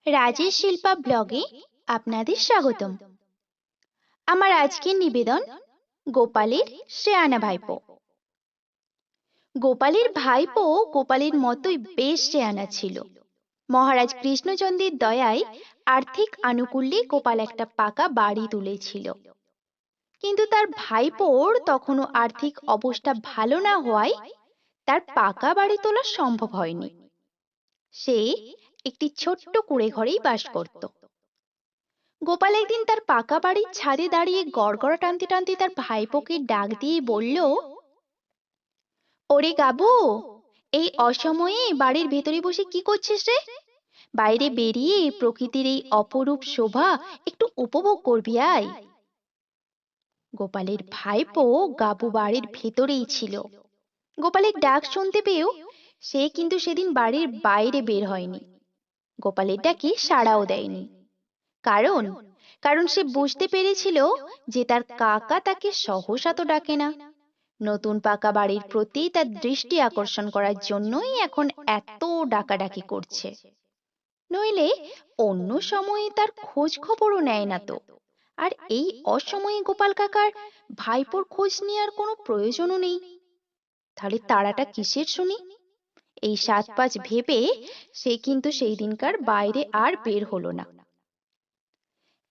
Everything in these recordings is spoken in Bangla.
রাজেশ শিল্পা ব্লগে আপনাদের স্বাগতম। আমার আজকের নিবেদন গোপালের শেয়ানা ভাইপো। গোপালের ভাইপো গোপালের মতোই বেশ শেয়ানা ছিল। মহারাজ কৃষ্ণচন্দ্রের দয়ায় আর্থিক আনুকূল্যে গোপাল একটা পাকা বাড়ি তুলেছিল। কিন্তু তার ভাইপোর তখনও আর্থিক অবস্থা ভালো না হওয়ায় তার পাকা বাড়ি তোলা সম্ভব হয়নি। সে একটি ছোট্ট কুঁড়ে ঘরেই বাস করত। গোপাল একদিন তার পাকা বাড়ির ছাদে দাঁড়িয়ে গড়গড়া টানতে টানতে তার ভাইপোকে ডাক দিয়ে বলল, ওরে গাবু, এই অসময়ে বাড়ির ভেতরে বসে কি করছিস রে? বাইরে বেরিয়ে প্রকৃতির এই অপরূপ শোভা একটু উপভোগ করবি আয়। গোপালের ভাইপো গাবু বাড়ির ভেতরেই ছিল। গোপালের ডাক শুনতে পেয়েও সে কিন্তু সেদিন বাড়ির বাইরে বের হয়নি। গোপালের ডাকে সাড়াও দেয়নি। কারণ কারণ সে বুঝতে পেরেছিল যে তার কাকা তাকে সহসা তো ডাকে না। নতুন পাকা বাড়ির প্রতি তার দৃষ্টি আকর্ষণ করার জন্যই এখন এত ডাকাডাকি করছে। নইলে অন্য সময়ে তার খোঁজ খবরও নেয় না তো। আর এই অসময়ে গোপাল কাকার ভাইপোর খোঁজ নেওয়ার কোনো প্রয়োজনও নেই। তাহলে তাড়াটা কিসের শুনি? এই ৭-৫ ভেবে সে কিন্তু সেই দিনকার বাইরে আর বের হলো না।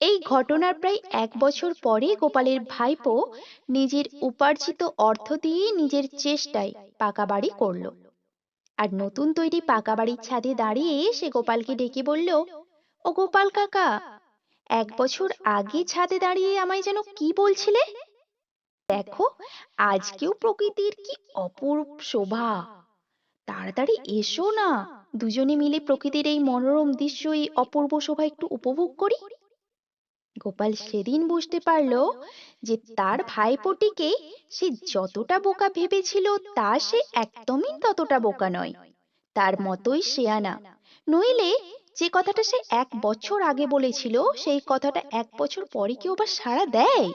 এই ঘটনার প্রায় ১ বছর পরে গোপালের ভাইপো নিজের উপার্জিত অর্থ দিয়ে নিজের চেষ্টায় পাকা বাড়ি করল। আর নতুন তৈরি পাকা বাড়ির ছাদে দাঁড়িয়ে সে গোপালকে ডেকে বলল, ও গোপাল কাকা, ১ বছর আগে ছাদে দাঁড়িয়ে আমায় যেন কি বলছিলে? দেখো, আজকেও প্রকৃতির কি অপরূপ শোভা। তাড়াতাড়ি এসো না, দুজনে মিলে প্রকৃতির এই মনোরম দৃশ্য, এই অপূর্ব শোভা একটু উপভোগ করি। গোপাল সেদিন বুঝতে পারল যে তার ভাইপোটিকে সে যতটা বোকা ভেবেছিল তা সে একদমই ততটা বোকা নয়। তার মতোই শেয়ানা। নইলে যে কথাটা সে ১ বছর আগে বলেছিল সেই কথাটা ১ বছর পরে কেউ বা সাড়া দেয়?